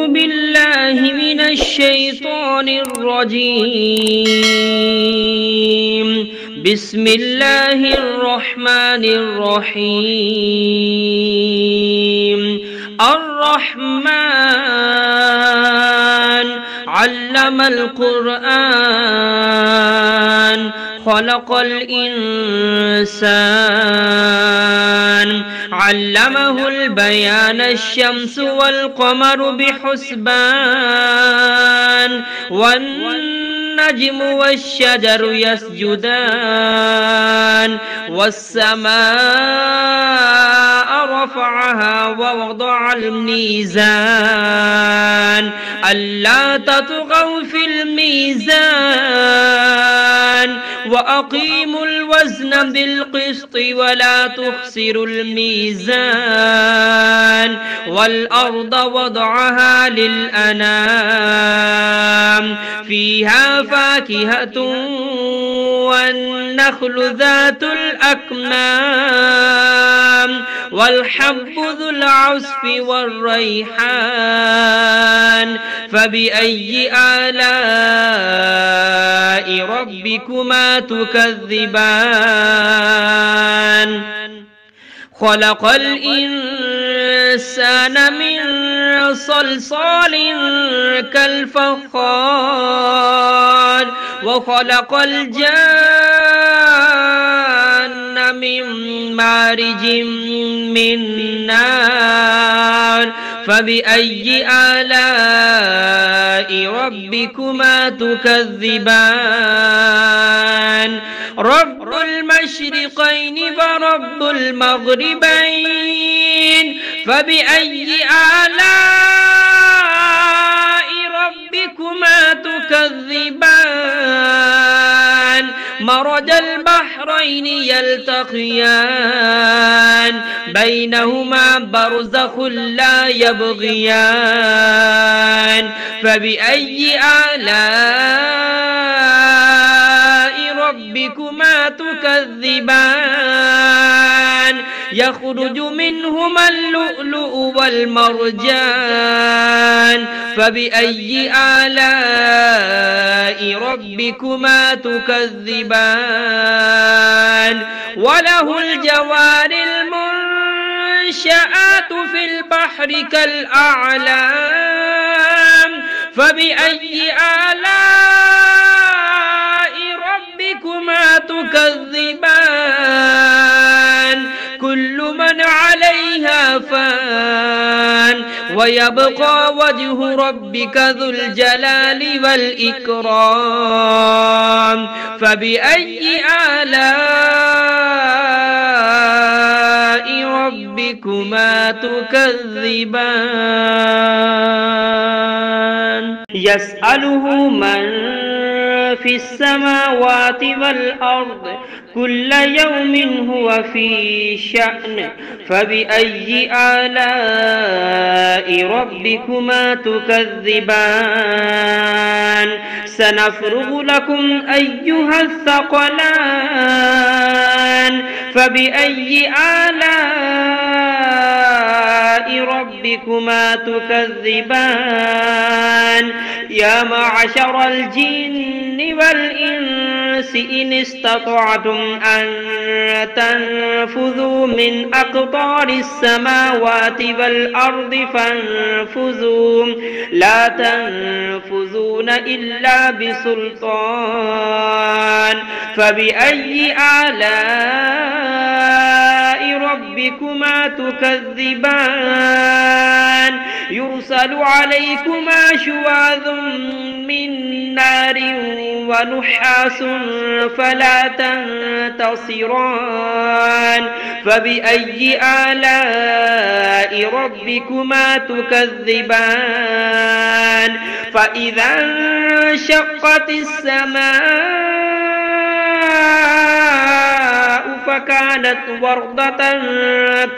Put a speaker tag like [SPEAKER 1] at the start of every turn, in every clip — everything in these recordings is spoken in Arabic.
[SPEAKER 1] أعوذ بالله من الشيطان الرجيم. بسم الله الرحمن الرحيم. الرحمن علم القرآن خلق الإنسان علمه البيان الشمس والقمر بحسبان والنجم والشجر يسجدان والسماء رفعها ووضع الميزان ألا تطغوا في الميزان وأقيموا الوزن بالقسط ولا تخسروا الميزان والأرض وضعها للأنام فيها فاكهة والنخل ذات الأكمام والحب ذو العصف والريحان فبأي آلاء ربكما تكذبان خلق الإنسان من صلصال كالفخار وخلق الجان من مارج من نار فبأي آلاء ربكما تكذبان رب المشرقين ورب المغربين فبأي آلاء ربكما تكذبان مرج البحرين يلتقيان بينهما برزخ لا يبغيان فبأي آلاء ربكما تكذبان يخرج منهما اللؤلؤ والمرجان فبأي آلاء ربكما تكذبان وله الجوار المنشآت في البحر كالأعلام فبأي آلاء ربكما تكذبان كل من عليها فان ويبقى وجه ربك ذو الجلال والإكرام فبأي آلاء ربكما تكذبان يسأله من في السماوات والأرض كل يوم هو في شأن فبأي آلاء ربكما تكذبان سنفرغ لكم أيها الثقلان فبأي آلاء ربكما تكذبان يا معشر الجن والإنس إن استطعتم أن تنفذوا من أقطار السماوات والأرض فانفذوا لا تنفذون إلا بسلطان فبأي آلاء ربكما تكذبان يرسل عليكما شواظ من نار ونحاس فلا تنتصران فبأي آلاء ربكما تكذبان فإذا انشقت السماء فكانت وردة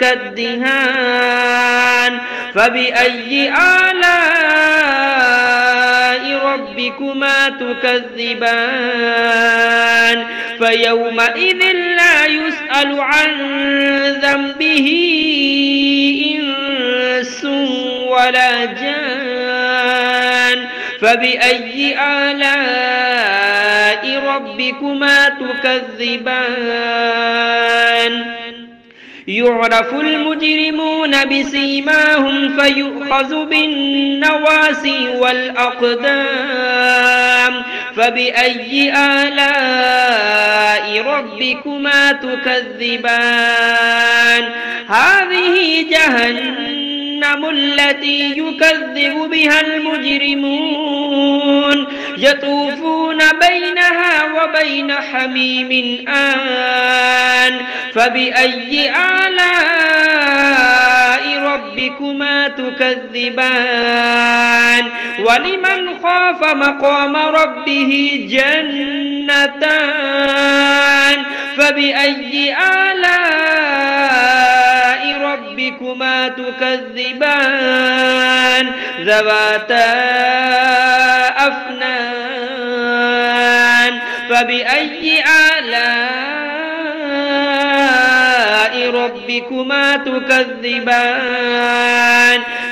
[SPEAKER 1] كالدهان فبأي آلاء ربكما تكذبان فيومئذ لا يسأل عن ذنبه إنس ولا جان فبأي آلاء ربكما تكذبان يعرف المجرمون بسيماهم فيؤخذ بالنواسي والأقدام فبأي آلاء ربكما تكذبان هذه جهنم التي يكذب بها المجرمون يطوفون بينها وبين حميم آن فبأي آلاء ربكما تكذبان ولمن خاف مقام ربه جنتان فبأي آلاء ربكما تكذبان ذواتا أفنان فبأي آلاء ربكما تكذبان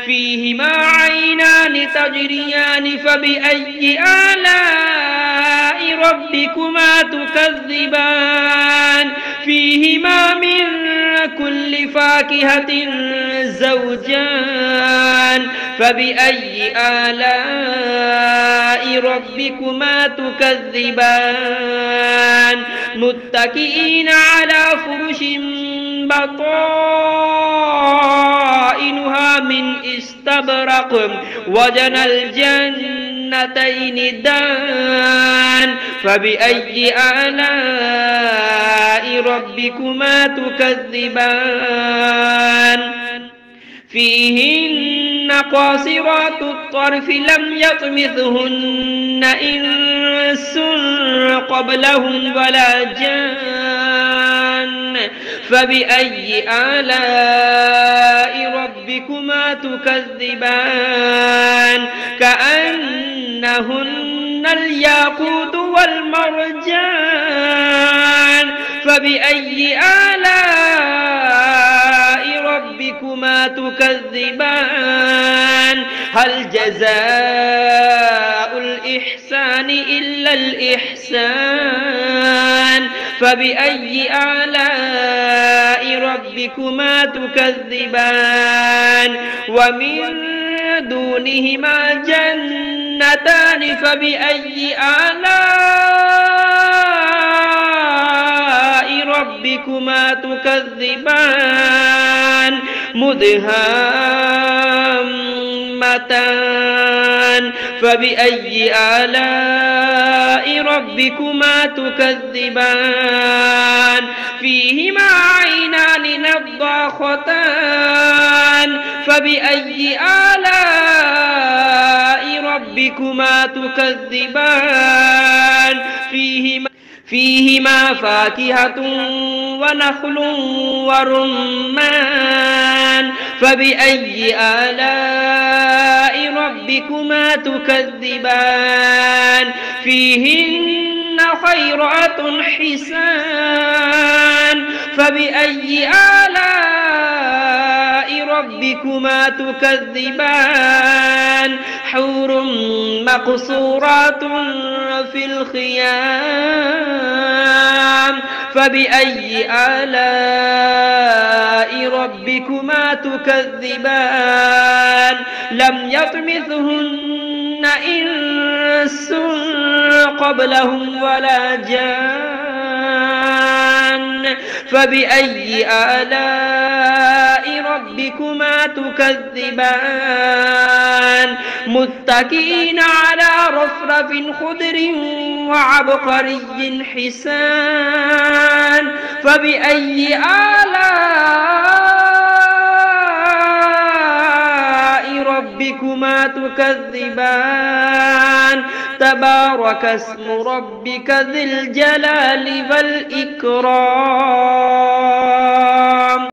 [SPEAKER 1] فيهما عينان تجريان فبأي آلاء ربكما تكذبان فيهما من كل فاكهة زوجان فبأي آلاء ربكما تكذبان متكئين على فرش بطائنها من استبرق وجنى الجنتين دان فبأي آلاء ربكما تكذبان فيهن قاصرات الطرف لم يطمثهن إنس قبلهم ولا جان فبأي آلاء ربكما تكذبان كأنهن الياقوت والمرجان فبأي آلاء ربكما تكذبان هل جزاء الإحسان إلا الإحسان فبأي آلاء ربكما تكذبان ومن دونهما جنتان فبأي آلاء ربكما تكذبان مدهامتان فبأي آلاء ربكما تكذبان فيهما عينان نضاختان فبأي آلاء ربكما تكذبان فيهما فاكهة ونخل ورمان فبأي آلاء ربكما تكذبان فيهن خيرات حسان فبأي آلاء ربكما تكذبان حور مقصورات في الخيام فبأي آلاء ربكما تكذبان لم يطمثهن إنس قبلهم ولا جان فبأي آلاء ربكما تكذبان متكئين على رفرف خضر وعبقري حسان فبأي آلاء ربكما تكذبان تبارك اسم ربك ذي الجلال والإكرام.